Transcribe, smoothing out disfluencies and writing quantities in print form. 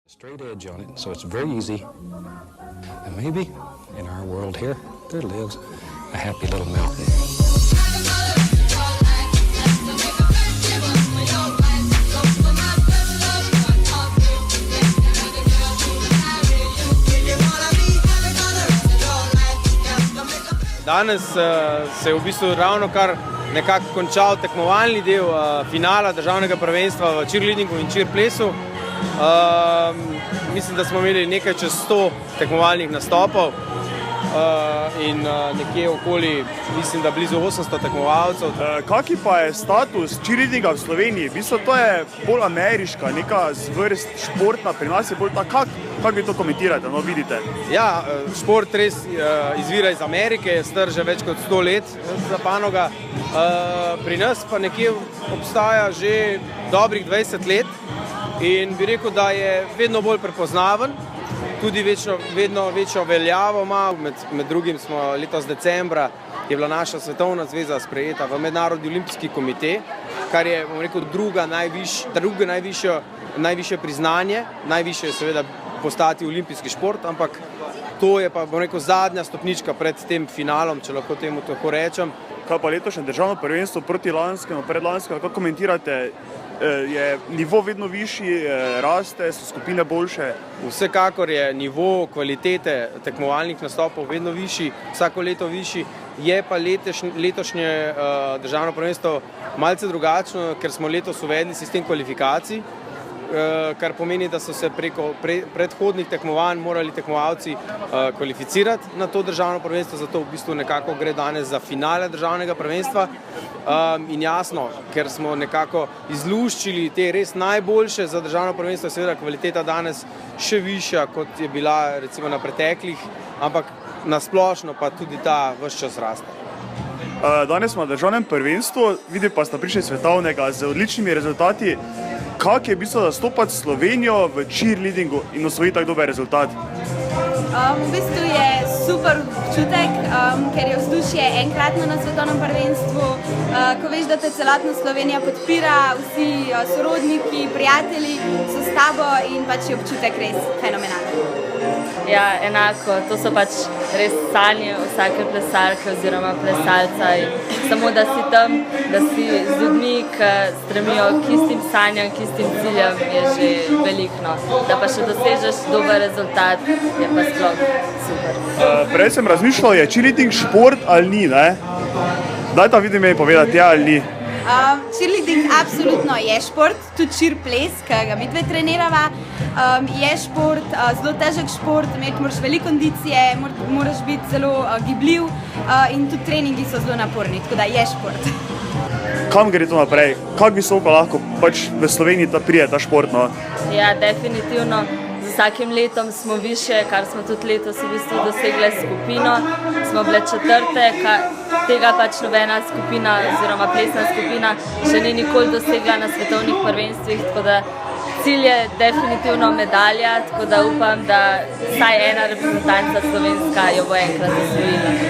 Straight edge on it, so it's very easy. And maybe in our world here, there lives a happy little mountain. Danes se je v bistvu ravno kar nekako končal tekmovalni del finala državnega prvenstva v cheerleadingu in cheerplesu. Mislim, da smo imeli nekaj čez 100 tekmovalnih nastopov in nekje okoli, mislim, da blizu 800 tekmovalcev. Kaki pa je status cheerleadinga v Sloveniji? V bistvu to je bolj ameriška, neka zvrst športna, pri nas je bolj ta, kako vi to komentirate, no vidite? Ja, šport res izvira iz Amerike, je star že več kot 100 let za panoga. Pri nas pa nekje obstaja že dobrih 20 let in bi rekel, da je vedno bolj prepoznaven, tudi vedno večjo veljavo ima. Med drugim smo letos decembra je bila naša svetovna zveza sprejeta v Mednarodni olimpijski komite, kar je, bom rekel, drugo najvišje priznanje, najvišje je seveda postati olimpijski šport, ampak to je pa, bom rekel, zadnja stopnička pred tem finalom, če lahko temu tako rečem. Kaj pa letošnje državno prvenstvo proti lanskemu, predlanskemu, kako komentirate? Je nivo vedno višji, raste, so skupine boljše? Vsekakor je nivo kvalitete tekmovalnih nastopov vedno višji, vsako leto višji. Je pa letošnje državno prvenstvo malce drugačno, ker smo letos uvedli sistem kvalifikacij, kar pomeni, da so se preko predhodnih tekmovanj morali tekmovalci kvalificirati na to državno prvenstvo, zato v bistvu nekako gre danes za finale državnega prvenstva. In jasno, ker smo nekako izluščili te res najboljše za državno prvenstvo, seveda kvaliteta danes še višja, kot je bila recimo na preteklih, ampak nasplošno pa tudi ta ves čas raste. Danes smo na državnem prvenstvu, vidim pa sta prišli svetovnega z odličnimi rezultati. Kak je v bistvu zastopati Slovenijo v cheerleadingu in osvojiti tak dober rezultat? V bistvu je super občutek, ker je vzdušje enkratno na svetovnem prvenstvu, ko veš, da te celotna Slovenija podpira, vsi sorodniki, prijatelji so s tabo in pač je občutek res fenomenalen. Ja, enako, to so pač res sanje vsake plesalke oziroma plesalca in samo da si tam, da si z ljudmi, ki stremijo k istim sanjam, k istim ciljem, je že veliko. Da pa še dosežeš dober rezultat, je pa sploh super. Prej sem razmišljal, je cheerleading šport ali ni, ne? Daj ta vidim meni povedati, ja ali ni. Cheerleading absolutno je šport, tudi cheerples, ki ga midve trenirava, je šport, zelo težek šport, imeti moraš veliko kondicije, moraš biti zelo gibljiv in tudi treningi so zelo naporni, tako da je šport. Kam gre to naprej? Kako visoko lahko pač v Sloveniji pride ta šport, no? Ja, definitivno. Z vsakim letom smo više, kar smo tudi letos v bistvu dosegle skupino. Smo bile četrte, tega pač nobena skupina oziroma plesna skupina še ni nikoli dosegla na svetovnih prvenstvih, tako da cilj je definitivno medalja, tako da upam, da vsaj ena reprezentanca slovenska jo bo enkrat osvojila.